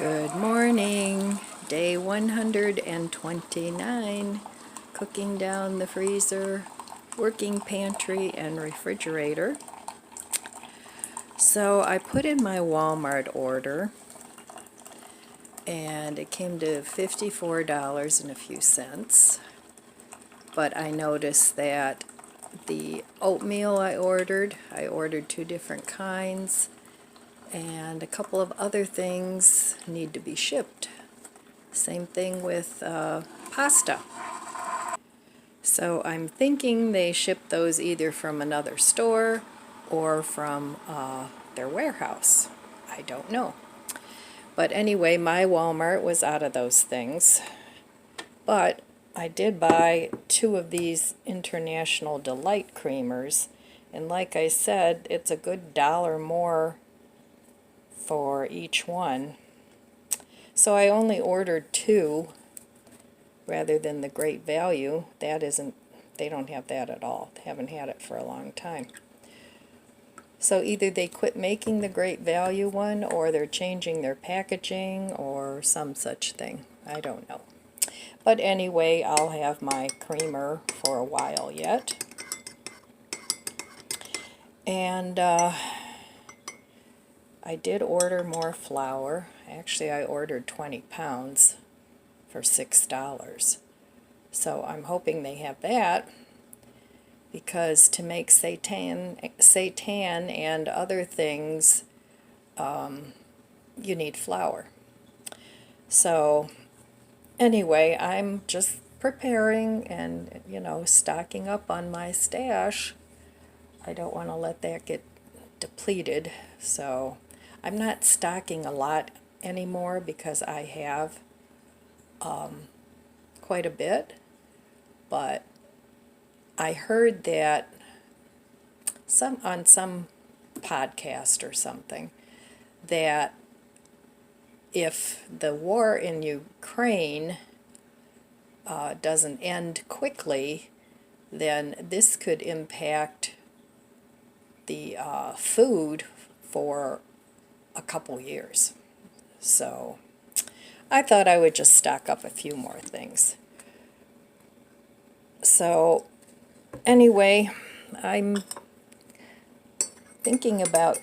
Good morning, day 129, cooking down the freezer, working pantry and refrigerator. So I put in my Walmart order and it came to $54 and a few cents. But I noticed that the oatmeal I ordered two different kinds, and a couple of other things need to be shipped. Same thing with pasta. So I'm thinking they ship those either from another store or from their warehouse. I don't know. But anyway, my Walmart was out of those things. But I did buy 2 of these International Delight creamers. And like I said, it's a good $1 more for each one. So I only ordered 2 rather than the Great Value. That isn't, they don't have that at all. They haven't had it for a long time. So either they quit making the Great Value one, or they're changing their packaging, or some such thing. I don't know. But anyway, I'll have my creamer for a while yet. And I did order more flour. Actually, I ordered 20 pounds for $6. So I'm hoping they have that, because to make seitan and other things, you need flour. So anyway, I'm just preparing and, stocking up on my stash. I don't want to let that get depleted, so I'm not stocking a lot anymore because I have quite a bit. But I heard that on some podcast or something, that if the war in Ukraine doesn't end quickly, then this could impact the food for a couple years. So I thought I would just stock up a few more things. So anyway, I'm thinking about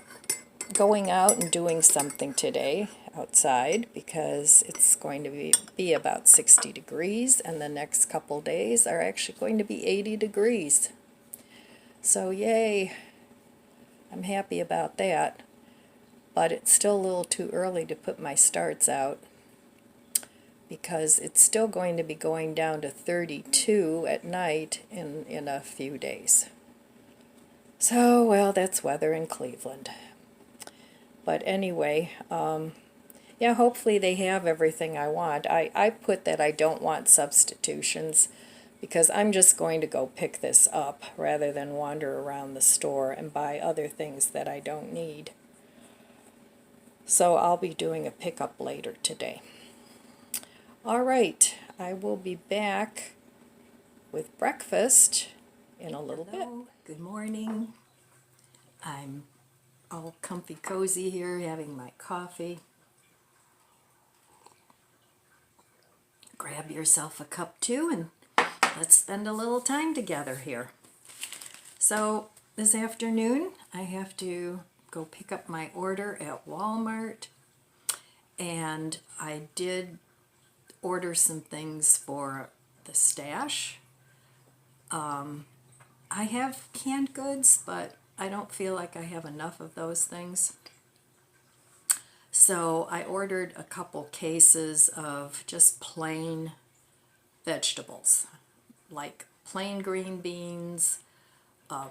going out and doing something today outside, because it's going to be about 60 degrees, and the next couple days are actually going to be 80 degrees. So yay, I'm happy about that. But it's still a little too early to put my starts out, because it's still going to be going down to 32 at night in a few days. So, well, that's weather in Cleveland. But anyway, yeah, hopefully they have everything I want. I put that I don't want substitutions, because I'm just going to go pick this up rather than wander around the store and buy other things that I don't need. So I'll be doing a pickup later today. All right, I will be back with breakfast in a little bit. Good morning. I'm all comfy cozy here, having my coffee. Grab yourself a cup too, and let's spend a little time together here. So this afternoon I have to go pick up my order at Walmart, and I did order some things for the stash. I have canned goods, but I don't feel like I have enough of those things. So I ordered a couple cases of just plain vegetables, like plain green beans,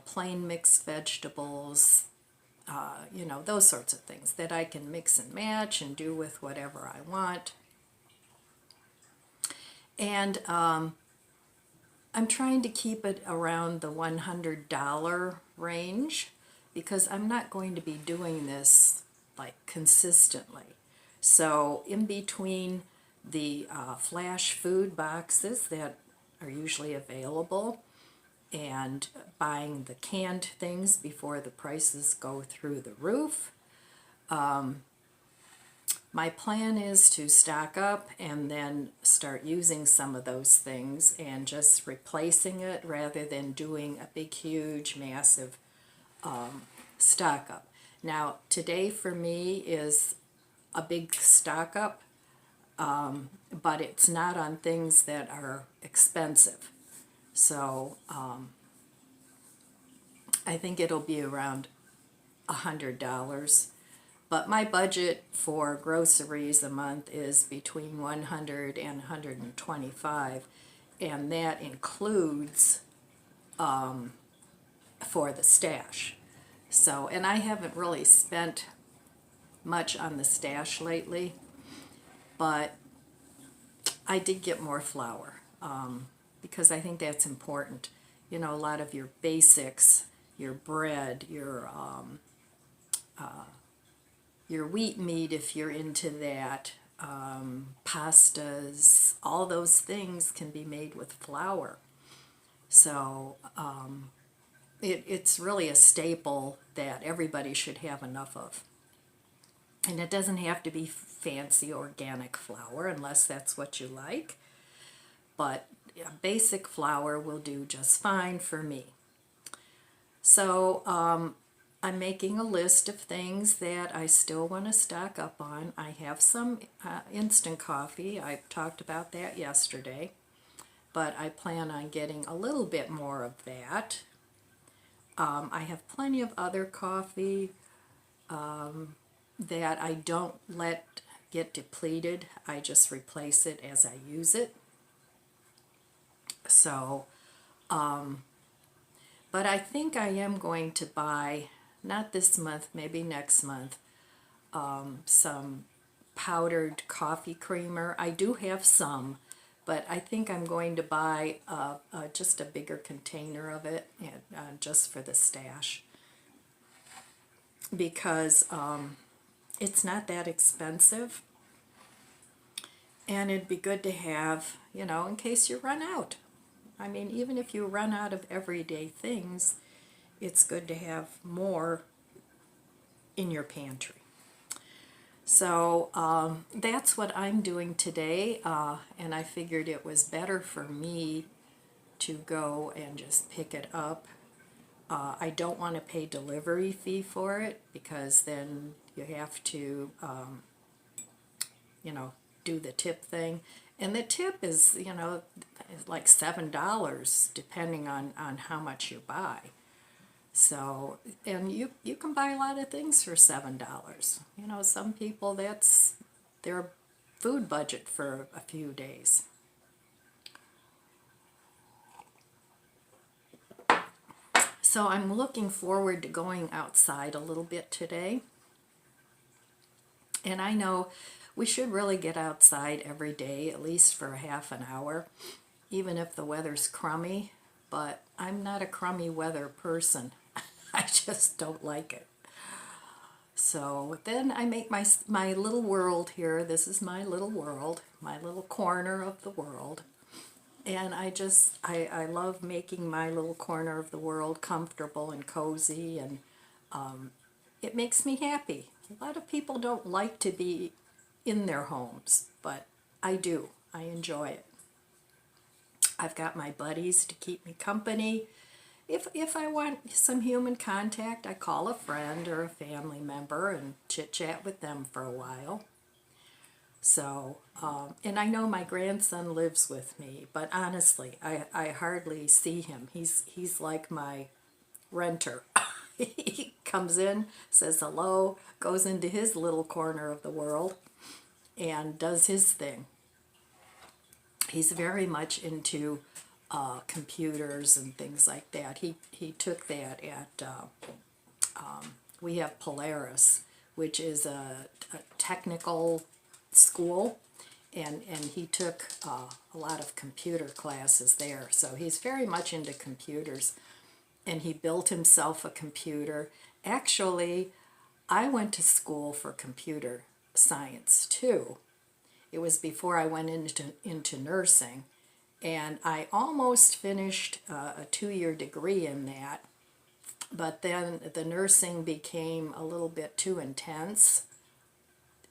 plain mixed vegetables, those sorts of things that I can mix and match and do with whatever I want. And I'm trying to keep it around the $100 range, because I'm not going to be doing this like consistently. So in between the flash food boxes that are usually available and buying the canned things before the prices go through the roof, my plan is to stock up and then start using some of those things and just replacing it rather than doing a big, huge, massive stock up. Now, today for me is a big stock up, but it's not on things that are expensive. So I think it'll be around $100. But my budget for groceries a month is between 100 and 125, and that includes for the stash. So, and I haven't really spent much on the stash lately, but I did get more flour because I think that's important. You know, a lot of your basics, your bread, your wheat meat if you're into that, pastas, all those things can be made with flour. So it's really a staple that everybody should have enough of. And it doesn't have to be fancy organic flour unless that's what you like. But yeah, basic flour will do just fine for me. So I'm making a list of things that I still want to stock up on. I have some instant coffee. I talked about that yesterday. But I plan on getting a little bit more of that. I have plenty of other coffee that I don't let get depleted. I just replace it as I use it. So, but I think I am going to buy, not this month, maybe next month, some powdered coffee creamer. I do have some, but I think I'm going to buy just a bigger container of it, and, just for the stash, because it's not that expensive, and it'd be good to have, you know, in case you run out. I mean, even if you run out of everyday things, it's good to have more in your pantry. So that's what I'm doing today, and I figured it was better for me to go and just pick it up. I don't want to pay delivery fee for it because then you have to, you know, do the tip thing. And the tip is, you know, like $7 depending on how much you buy. So, and you can buy a lot of things for $7. You know, some people, that's their food budget for a few days. So I'm looking forward to going outside a little bit today. And I know we should really get outside every day, at least for a half an hour, even if the weather's crummy. But I'm not a crummy weather person. I just don't like it. So then I make my little world here. This is my little world, my little corner of the world. And I love making my little corner of the world comfortable and cozy, and it makes me happy. A lot of people don't like to be in their homes, but I do. I enjoy it. I've got my buddies to keep me company. If I want some human contact, I call a friend or a family member and chit-chat with them for a while. So, and I know my grandson lives with me, but honestly, I hardly see him. He's like my renter. He comes in, says hello, goes into his little corner of the world, and does his thing. He's very much into computers and things like that. He took that at, we have Polaris, which is a technical school, and he took a lot of computer classes there. So he's very much into computers, and he built himself a computer. Actually, I went to school for computer science too. It was before I went into nursing, and I almost finished a 2-year degree in that, but then the nursing became a little bit too intense.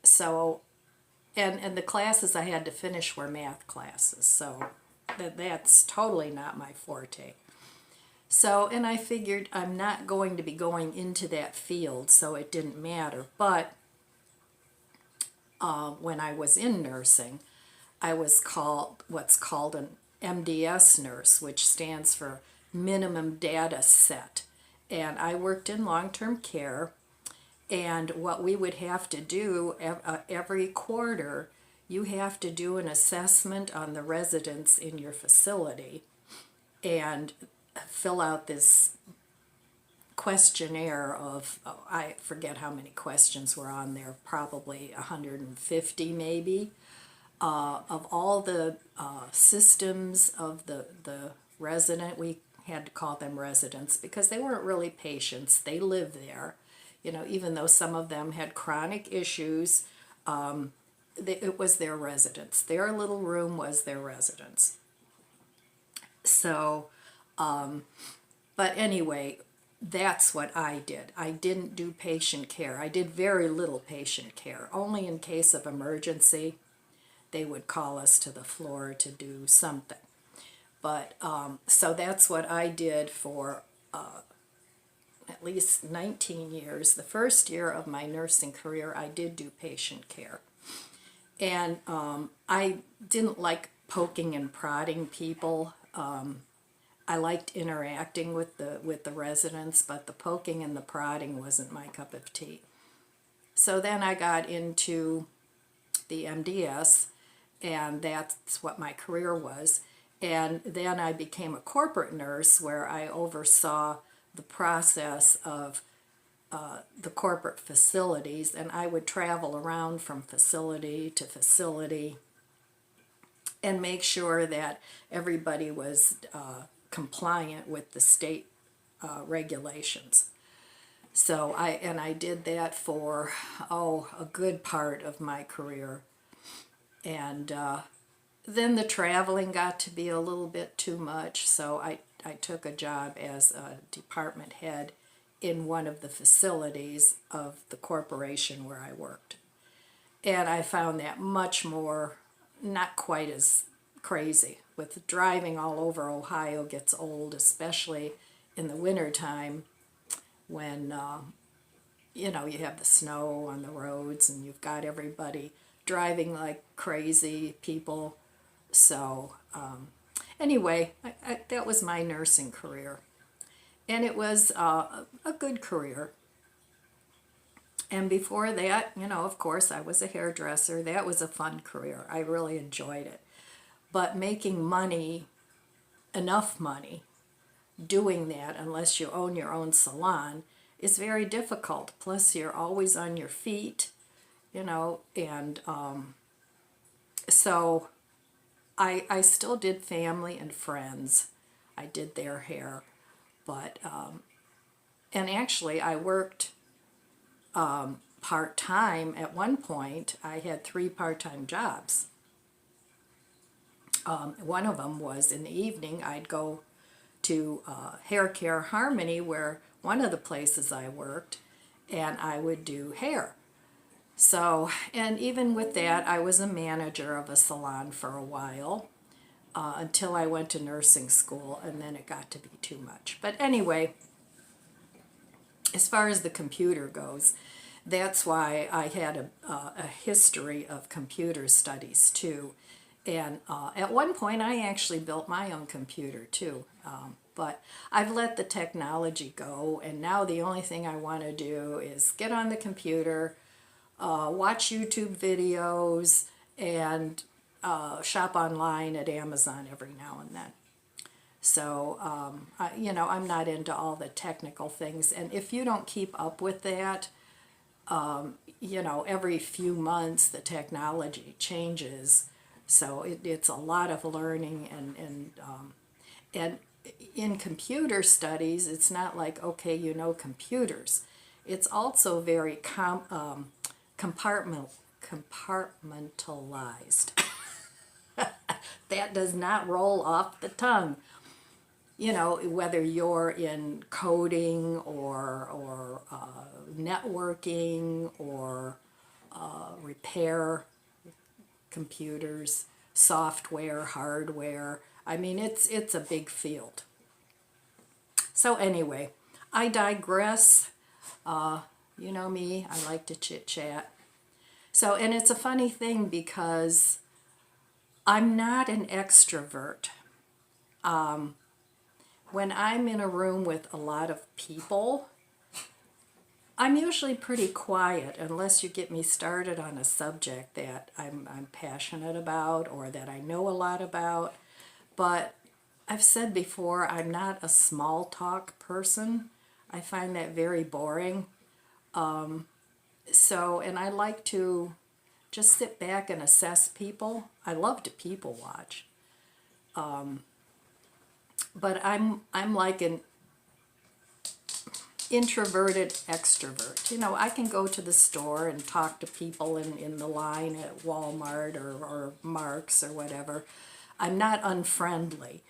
So and the classes I had to finish were math classes, so that's totally not my forte. So, and I figured I'm not going to be going into that field, so it didn't matter. But when I was in nursing, I was called what's called an MDS nurse, which stands for minimum data set. And I worked in long-term care, and what we would have to do every quarter, you have to do an assessment on the residents in your facility and fill out this questionnaire of, I forget how many questions were on there, probably 150 maybe, of all the systems of the resident. We had to call them residents because they weren't really patients, they lived there. You know, even though some of them had chronic issues, it was their residence. Their little room was their residence. So, but anyway, that's what I did. I didn't do patient care. I did very little patient care. Only in case of emergency, they would call us to the floor to do something. But, so that's what I did for at least 19 years. The first year of my nursing career, I did do patient care. And I didn't like poking and prodding people. I liked interacting with the residents, but the poking and the prodding wasn't my cup of tea. So then I got into the MDS, and that's what my career was. And then I became a corporate nurse where I oversaw the process of the corporate facilities, and I would travel around from facility to facility and make sure that everybody was compliant with the state regulations. So I did that for, a good part of my career. And then the traveling got to be a little bit too much, so I took a job as a department head in one of the facilities of the corporation where I worked. And I found that much more, not quite as crazy. With driving all over Ohio gets old, especially in the wintertime when, you have the snow on the roads and you've got everybody driving like crazy people. So anyway, that was my nursing career. And it was a good career. And before that, of course, I was a hairdresser. That was a fun career. I really enjoyed it. But making money, enough money, doing that, unless you own your own salon, is very difficult. Plus, you're always on your feet, and so I still did family and friends. I did their hair, but, and actually I worked part-time at one point. I had 3 part-time jobs. One of them was in the evening. I'd go to Hair Care Harmony, where one of the places I worked, and I would do hair. So, and even with that, I was a manager of a salon for a while until I went to nursing school, and then it got to be too much. But anyway, as far as the computer goes, that's why I had a history of computer studies too. And at one point I actually built my own computer too. But I've let the technology go, and now the only thing I want to do is get on the computer, watch YouTube videos, and shop online at Amazon every now and then. So, I'm not into all the technical things. And if you don't keep up with that, every few months the technology changes. So it's a lot of learning, and in computer studies, it's not like, okay, computers. It's also very compartmentalized. That does not roll off the tongue. Whether you're in coding or networking or repair, computers, software, hardware. I mean, it's a big field. So anyway, I digress. You know me, I like to chit-chat. So, and it's a funny thing because I'm not an extrovert. When I'm in a room with a lot of people, I'm usually pretty quiet unless you get me started on a subject that I'm passionate about or that I know a lot about. But I've said before, I'm not a small talk person. I find that very boring. So, and I like to just sit back and assess people. I love to people watch. But I'm like an introverted extrovert. You know, I can go to the store and talk to people in the line at Walmart or Mark's or whatever. I'm not unfriendly,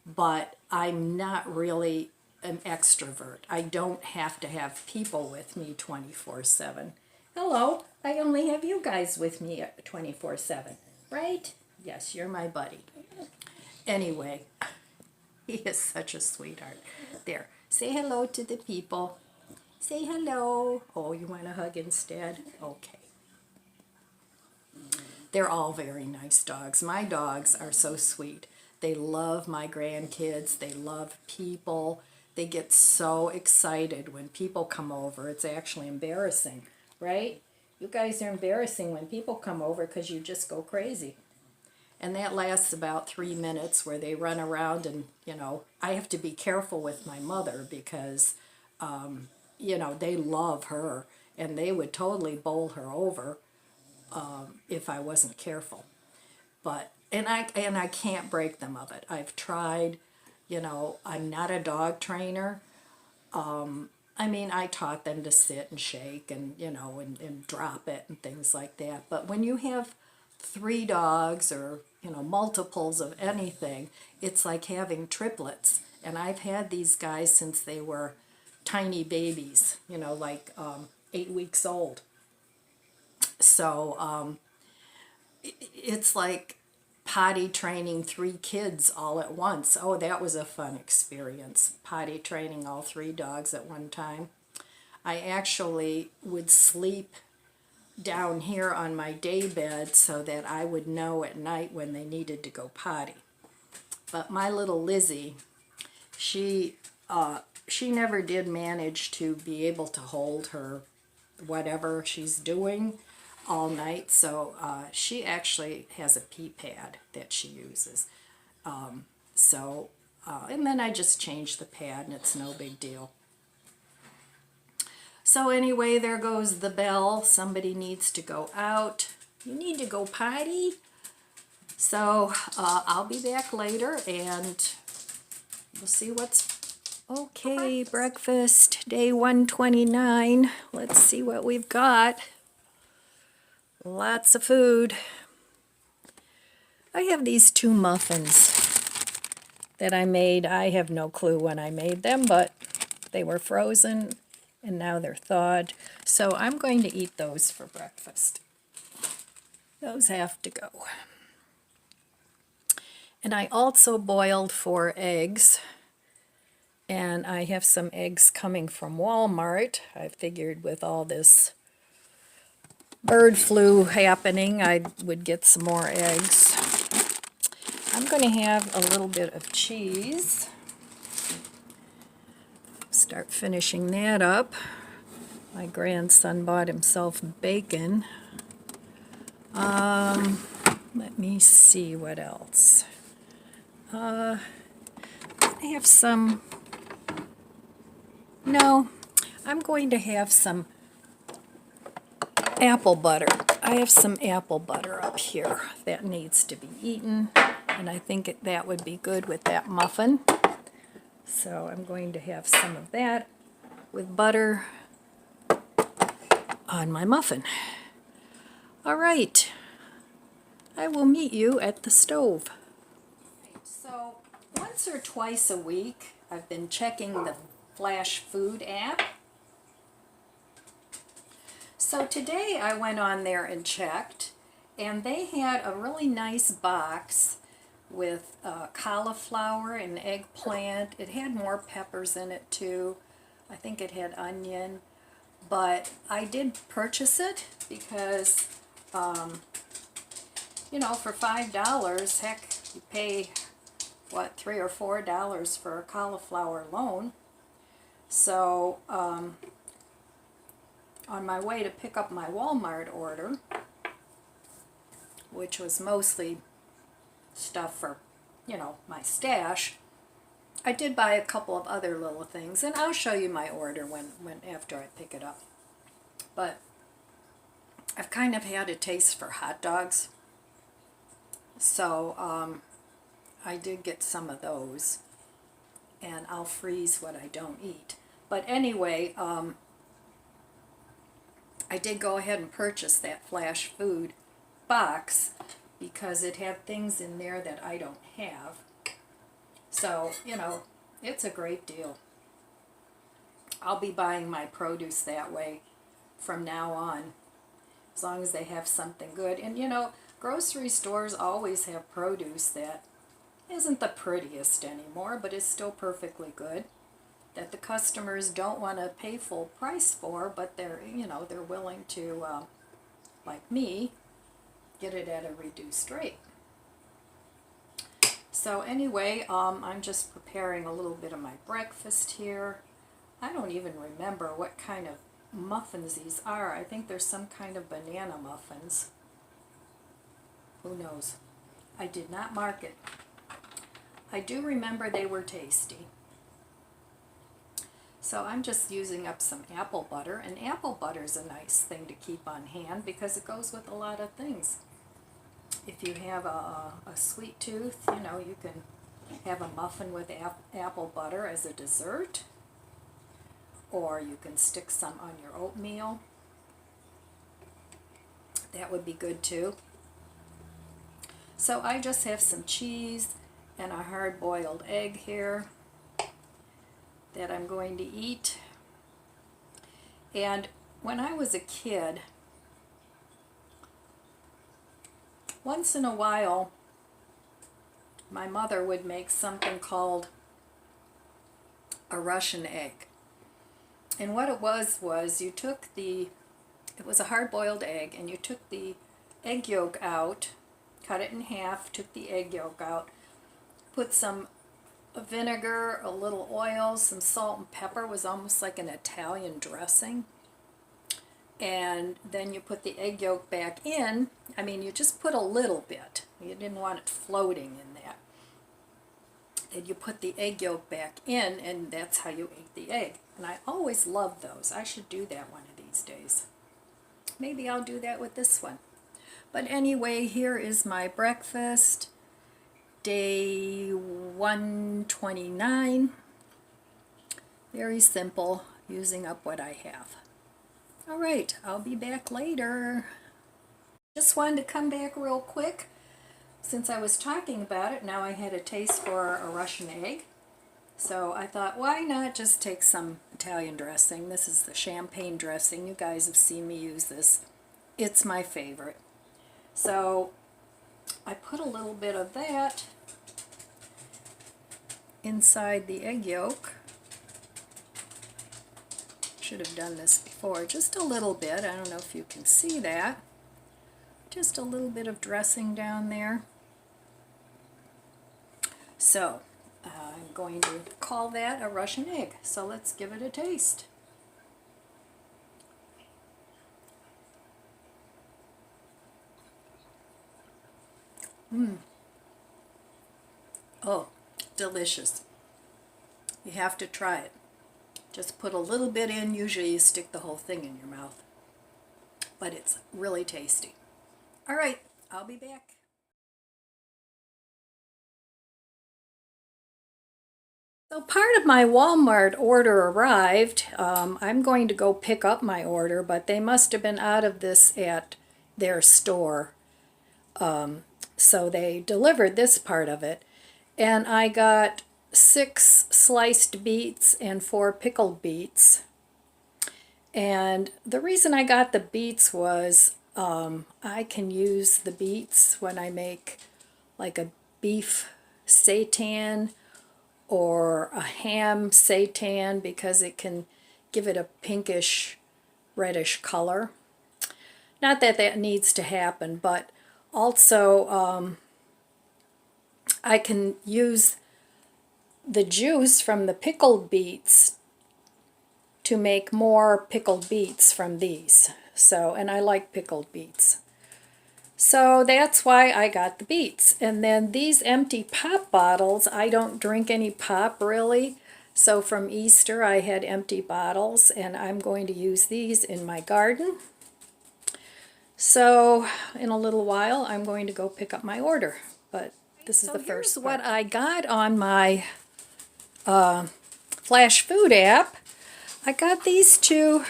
but I'm not really an extrovert. I don't have to have people with me 24/7. Hello, I only have you guys with me 24/7, right? Yes, you're my buddy. Anyway, he is such a sweetheart. There, say hello to the people. Say hello. Oh, you want a hug instead? Okay. They're all very nice dogs. My dogs are so sweet. They love my grandkids. They love people. They get so excited when people come over. It's actually embarrassing, right? You guys are embarrassing when people come over because you just go crazy. And that lasts about 3 minutes where they run around and, you know, I have to be careful with my mother because, you know, they love her and they would totally bowl her over if I wasn't careful. But, and I can't break them of it. I've tried, you know, I'm not a dog trainer. I mean, I taught them to sit and shake and, you know, and drop it and things like that. But when you have 3 dogs or, you know, multiples of anything, it's like having triplets. And I've had these guys since they were tiny babies, you know, like 8 weeks old. So it's like potty training 3 kids all at once. Oh, that was a fun experience, potty training all 3 dogs at one time. I actually would sleep down here on my day bed so that I would know at night when they needed to go potty. But my little Lizzie, she never did manage to be able to hold her whatever she's doing all night, so she actually has a pee pad that she uses. And then I just change the pad and it's no big deal. So anyway, there goes the bell. Somebody needs to go out. You need to go potty? So I'll be back later and we'll see what's... Okay, breakfast, day 129. Let's see what we've got. Lots of food. I have these 2 muffins that I made. I have no clue when I made them, but they were frozen and now they're thawed. So I'm going to eat those for breakfast. Those have to go. And I also boiled 4 eggs. And I have some eggs coming from Walmart. I figured with all this bird flu happening, I would get some more eggs. I'm going to have a little bit of cheese. Start finishing that up. My grandson bought himself bacon. Let me see what else. I have some... No, I'm going to have some apple butter. I have some apple butter up here that needs to be eaten, and I think that would be good with that muffin. So I'm going to have some of that with butter on my muffin. All right, I will meet you at the stove. So once or twice a week, I've been checking the Flash Food app. So today I went on there and checked, And they had a really nice box with cauliflower and eggplant. It had more peppers in it too. I think it had onion. But I did purchase it because, you know, for $5, heck, you pay, what, $3 or $4 for a cauliflower alone. So, on my way to pick up my Walmart order, which was mostly stuff for, you know, my stash, I did buy a couple of other little things, and I'll show you my order when after I pick it up. But I've kind of had a taste for hot dogs, so I did get some of those, and I'll freeze what I don't eat. But anyway, I did go ahead and purchase that flash food box because it had things in there that I don't have. So, you know, it's a great deal. I'll be buying my produce that way from now on, as long as they have something good. And, you know, grocery stores always have produce that isn't the prettiest anymore, but is still perfectly good, that the customers don't want to pay full price for, but they're, you know, they're willing to, like me, get it at a reduced rate. So anyway, I'm just preparing a little bit of my breakfast here. I don't even remember what kind of muffins these are. I think there's some kind of banana muffins. Who knows? I did not mark it. I do remember they were tasty. So I'm just using up some apple butter, and apple butter is a nice thing to keep on hand because it goes with a lot of things. If you have a sweet tooth, you know, you can have a muffin with apple butter as a dessert, or you can stick some on your oatmeal. That would be good too. So I just have some cheese and a hard-boiled egg here that I'm going to eat. And when I was a kid, once in a while, my mother would make something called a Russian egg. And what it was you took it was a hard-boiled egg, and you took the egg yolk out, cut it in half, took the egg yolk out, put some vinegar, a little oil, some salt and pepper. It was almost like an Italian dressing. And then you put the egg yolk back in. I mean, you just put a little bit. You didn't want it floating in that. Then you put the egg yolk back in, and that's how you ate the egg. And I always loved those. I should do that one of these days. Maybe I'll do that with this one. But anyway, here is my breakfast. Day 129. Very simple, using up what I have. All right, I'll be back later. Just wanted to come back real quick. Since I was talking about it, now I had a taste for a Russian egg. So I thought, why not just take some Italian dressing? This is the champagne dressing. You guys have seen me use this. It's my favorite. So I put a little bit of that inside the egg yolk. Should have done this before, just a little bit. I don't know if you can see that. Just a little bit of dressing down there. So I'm going to call that a Russian egg. So let's give it a taste. Oh, delicious. You have to try it. Just put a little bit in. Usually you stick the whole thing in your mouth. But it's really tasty. All right, I'll be back. So part of my Walmart order arrived. I'm going to go pick up my order, but they must have been out of this at their store. So they delivered this part of it. And I got 6 sliced beets and 4 pickled beets. And the reason I got the beets was I can use the beets when I make like a beef seitan or a ham seitan because it can give it a pinkish reddish color. Not that that needs to happen, but also I can use the juice from the pickled beets to make more pickled beets from these. So, and I like pickled beets. So that's why I got the beets. And then these empty pop bottles, I don't drink any pop really. So from Easter I had empty bottles and I'm going to use these in my garden. So in a little while I'm going to go pick up my order. But this is the first part. What I got on my Flash Food app. I got these two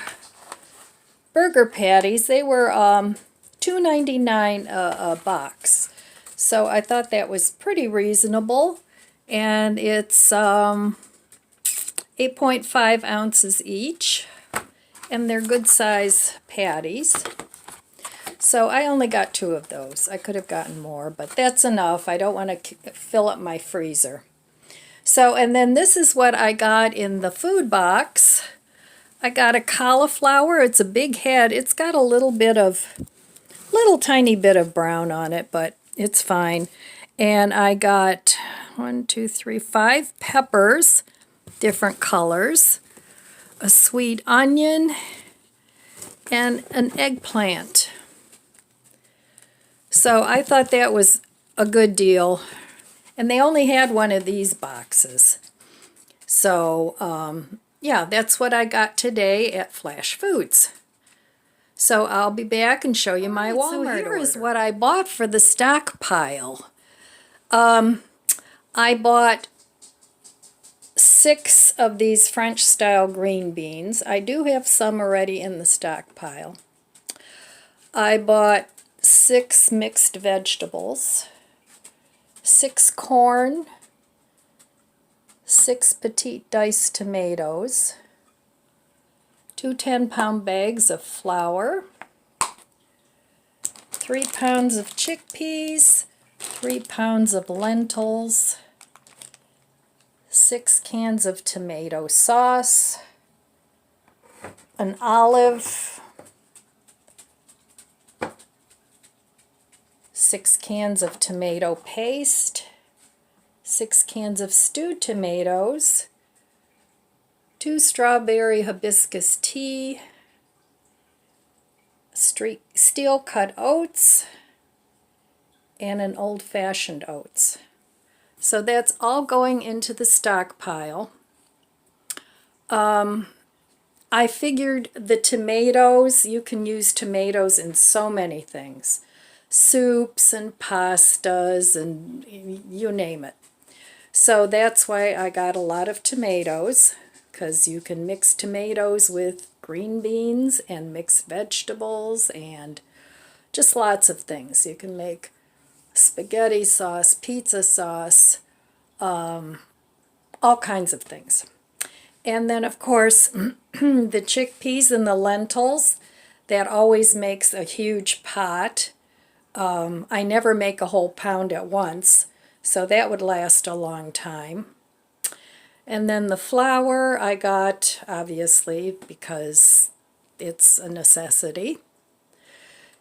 burger patties. They were $2.99 a box. So I thought that was pretty reasonable. And it's 8.5 ounces each. And they're good size patties. So I only got 2 of those. I could have gotten more, but that's enough. I don't want to fill up my freezer. So, and then this is what I got in the food box. I got a cauliflower. It's a big head. It's got a little tiny bit of brown on it, but it's fine. And I got 5 peppers, different colors, a sweet onion, and an eggplant. So I thought that was a good deal. And they only had one of these boxes. So, yeah, that's what I got today at Flash Foods. So I'll be back and show you my Walmart order. So here is what I bought for the Stockpile. I bought 6 of these French-style green beans. I do have some already in the Stockpile. I bought 6 mixed vegetables. 6 corn, 6 petite diced tomatoes, 2 10-pound bags of flour, 3 pounds of chickpeas, 3 pounds of lentils, 6 cans of tomato sauce, an olive, 6 cans of tomato paste, 6 cans of stewed tomatoes, 2 strawberry hibiscus tea, steel cut oats, and an old-fashioned oats. So that's all going into the Stockpile. I figured the tomatoes, you can use tomatoes in so many things. Soups and pastas and you name it. So that's why I got a lot of tomatoes, because you can mix tomatoes with green beans and mixed vegetables and just lots of things. You can make spaghetti sauce, pizza sauce, all kinds of things. And then of course the chickpeas and the lentils, that always makes a huge pot. I never make a whole pound at once, so that would last a long time. And then the flour I got, obviously, because it's a necessity.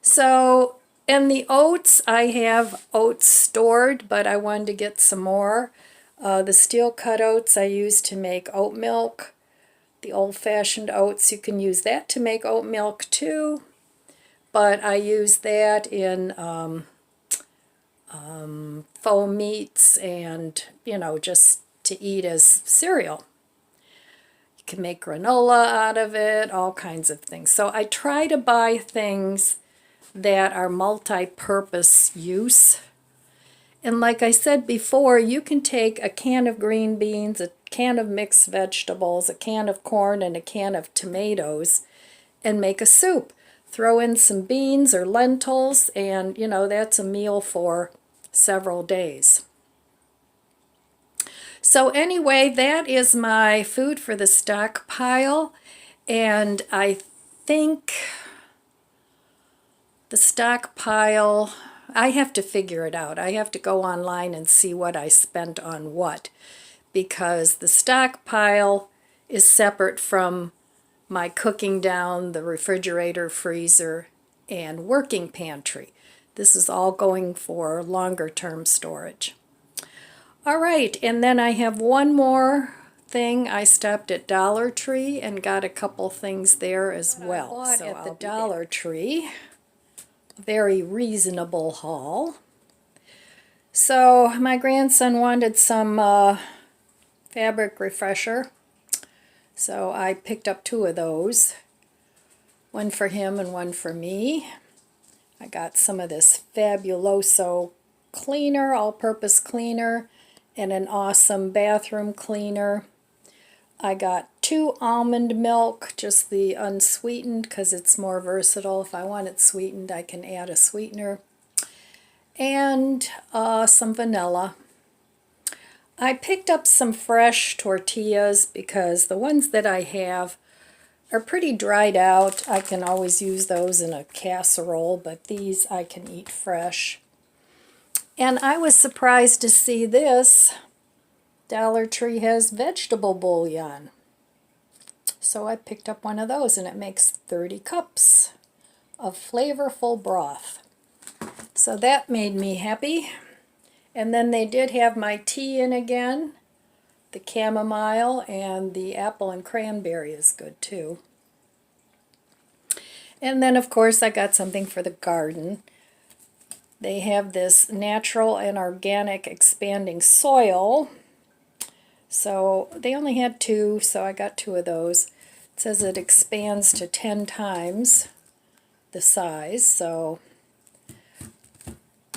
So, and the oats, I have oats stored, but I wanted to get some more. The steel cut oats I use to make oat milk. The old-fashioned oats, you can use that to make oat milk too. But I use that in faux meats and, you know, just to eat as cereal. You can make granola out of it, all kinds of things. So I try to buy things that are multi-purpose use. And like I said before, you can take a can of green beans, a can of mixed vegetables, a can of corn, and a can of tomatoes and make a soup. Throw in some beans or lentils, and you know, that's a meal for several days. So anyway, that is my food for the Stockpile, and I think The Stockpile, I have to figure it out. I have to go online and see what I spent on what, because the Stockpile is separate from my cooking down, the refrigerator, freezer, and working pantry. This is all going for longer term storage. All right, and then I have one more thing. I stopped at Dollar Tree and got a couple things there as well. I bought at the Dollar Tree, a very reasonable haul. So my grandson wanted some fabric refresher, so I picked up 2 of those, one for him and one for me. I got some of this Fabuloso cleaner, all-purpose cleaner, and an awesome bathroom cleaner. I got 2 almond milk, just the unsweetened, because it's more versatile. If I want it sweetened, I can add a sweetener. And some vanilla. I picked up some fresh tortillas because the ones that I have are pretty dried out. I can always use those in a casserole, but these I can eat fresh. And I was surprised to see this. Dollar Tree has vegetable bouillon. So I picked up one of those, and it makes 30 cups of flavorful broth. So that made me happy. And then they did have my tea in again. The chamomile and the apple and cranberry is good too. And then of course I got something for the garden. They have this natural and organic expanding soil. So they only had 2, so I got 2 of those. It says it expands to 10 times the size, so.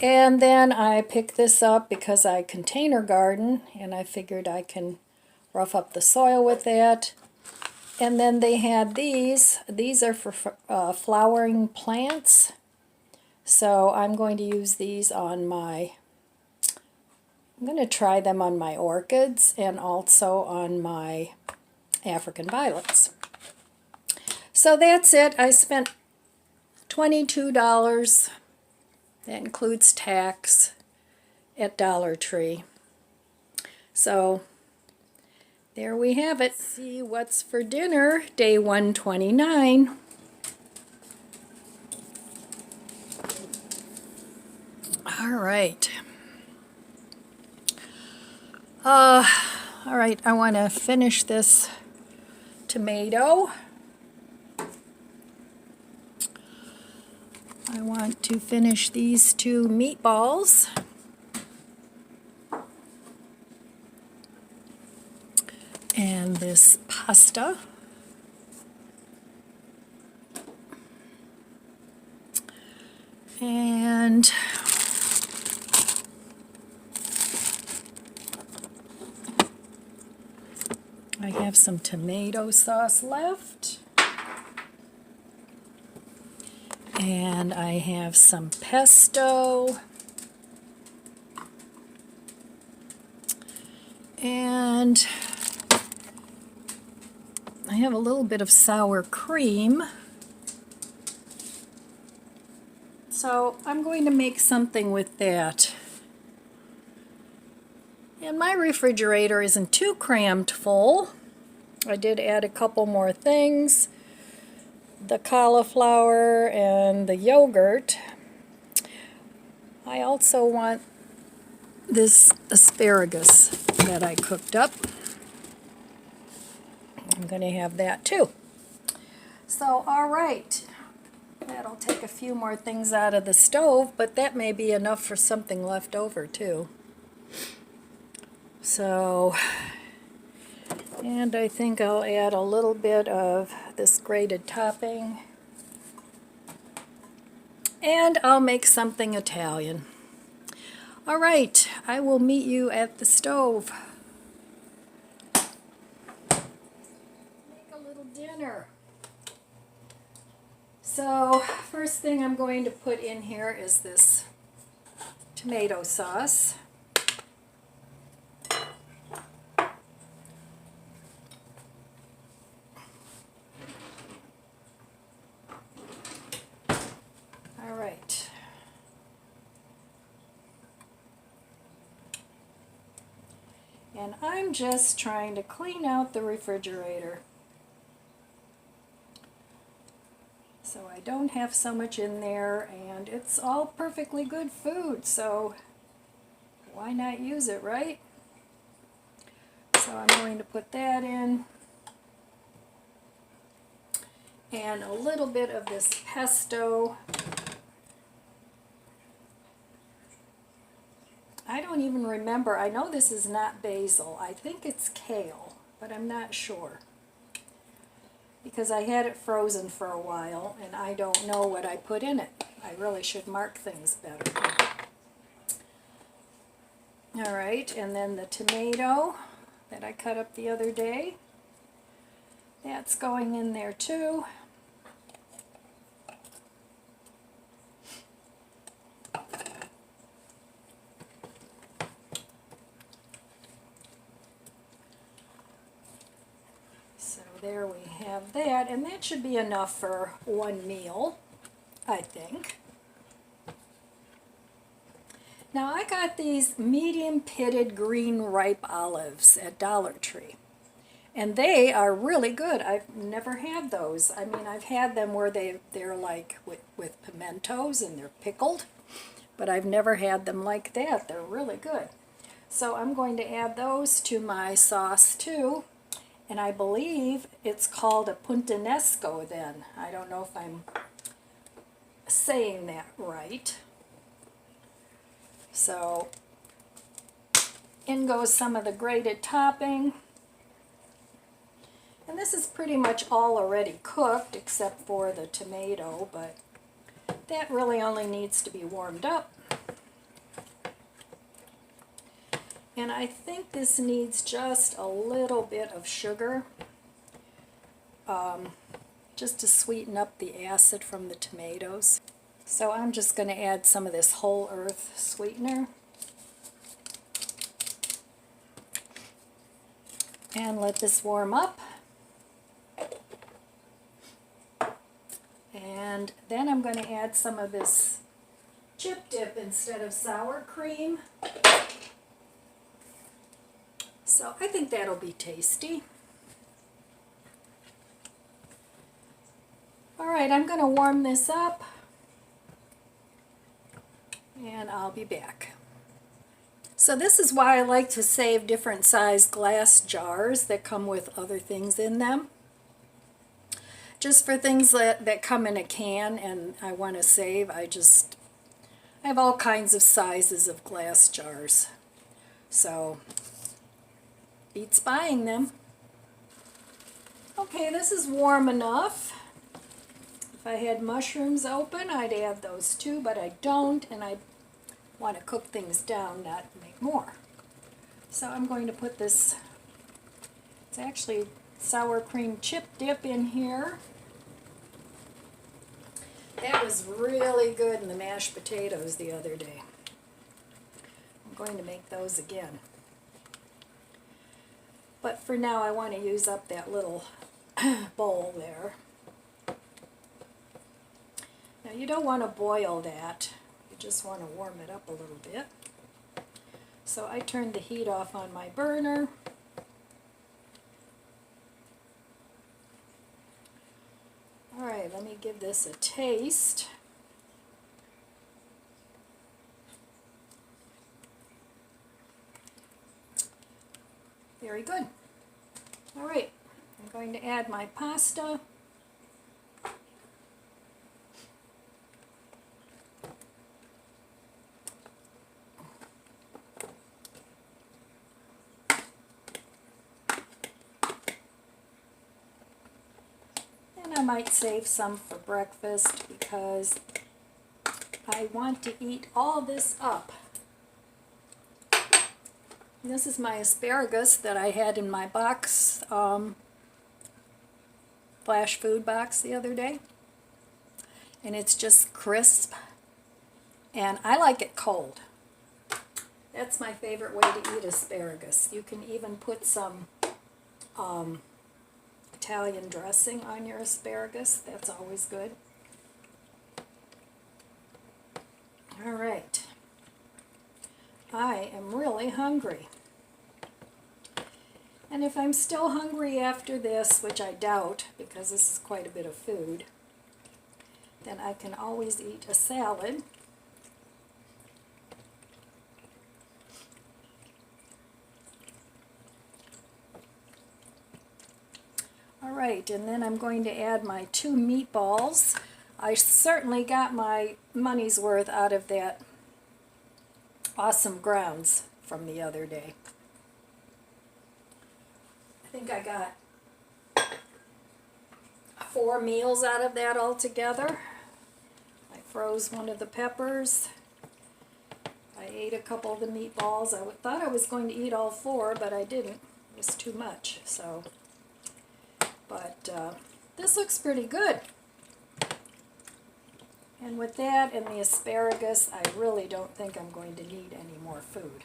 And then I picked this up because I container garden, and I figured I can rough up the soil with that. And then they had these. These are for flowering plants. So I'm going to use these on my, I'm going to try them on my orchids and also on my African violets. So that's it. I spent $22. That includes tax at Dollar Tree. So there we have it. See what's for dinner, day 129. All right. All right, I want to finish this tomato. I want to finish these 2 meatballs. And this pasta. And I have some tomato sauce left. And I have some pesto. And I have a little bit of sour cream. So I'm going to make something with that. And my refrigerator isn't too crammed full. I did add a couple more things. The cauliflower and the yogurt. I also want this asparagus that I cooked up. I'm going to have that too. So, all right. That'll take a few more things out of the stove, but that may be enough for something left over too. So, and I think I'll add a little bit of this grated topping. And I'll make something Italian. All right, I will meet you at the stove. Make a little dinner. So, first thing I'm going to put in here is this tomato sauce. And I'm just trying to clean out the refrigerator so I don't have so much in there, and it's all perfectly good food, so why not use it, right? So I'm going to put that in, and a little bit of this pesto. I don't even remember. I know this is not basil. I think it's kale, but I'm not sure, because I had it frozen for a while and I don't know what I put in it. I really should mark things better. Alright, and then the tomato that I cut up the other day, that's going in there too. So there we have that, and that should be enough for one meal, I think. Now I got these medium pitted green ripe olives at Dollar Tree, and they are really good. I've never had those. I mean, I've had them where they're like with pimentos and they're pickled, but I've never had them like that. They're really good. So I'm going to add those to my sauce too, and I believe it's called a puttanesco then. I don't know if I'm saying that right. So in goes some of the grated topping. And this is pretty much all already cooked except for the tomato, but that really only needs to be warmed up. And I think this needs just a little bit of sugar, just to sweeten up the acid from the tomatoes. So I'm just going to add some of this whole earth sweetener. And let this warm up. And then I'm going to add some of this chip dip instead of sour cream. So I think that'll be tasty. Alright, I'm going to warm this up, and I'll be back. So this is why I like to save different size glass jars that come with other things in them. Just for things that come in a can and I want to save, I have all kinds of sizes of glass jars. So, beats buying them. Okay, this is warm enough. If I had mushrooms open, I'd add those too, but I don't, and I want to cook things down, not make more. So I'm going to put this, it's actually sour cream chip dip in here. That was really good in the mashed potatoes the other day. I'm going to make those again. But for now I want to use up that little bowl there. Now you don't want to boil that, you just want to warm it up a little bit. So I turned the heat off on my burner. Alright, let me give this a taste. Very good. Alright, I'm going to add my pasta. I might save some for breakfast because I want to eat all this up. And this is my asparagus that I had in my box, flash food box the other day. And it's just crisp. And I like it cold. That's my favorite way to eat asparagus. You can even put some Italian dressing on your asparagus. That's always good. All right. I am really hungry. And if I'm still hungry after this, which I doubt because this is quite a bit of food, then I can always eat a salad. All right, and then I'm going to add my 2 meatballs. I certainly got my money's worth out of that awesome grounds from the other day. I think I got 4 meals out of that altogether. I froze one of the peppers. I ate a couple of the meatballs. I thought I was going to eat all 4, but I didn't. It was too much. So, but this looks pretty good. And with that and the asparagus, I really don't think I'm going to need any more food.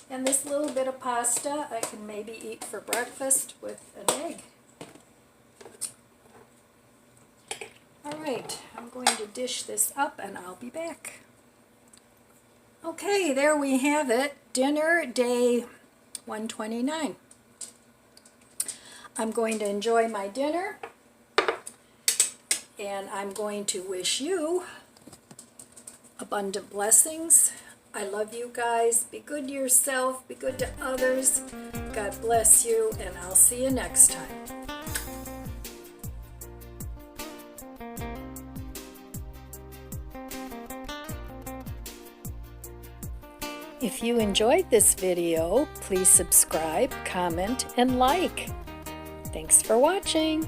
And this little bit of pasta I can maybe eat for breakfast with an egg. All right, I'm going to dish this up and I'll be back. Okay, there we have it. Dinner day 129. I'm going to enjoy my dinner, and I'm going to wish you abundant blessings. I love you guys. Be good to yourself. Be good to others. God bless you, and I'll see you next time. If you enjoyed this video, please subscribe, comment, and like. Thanks for watching.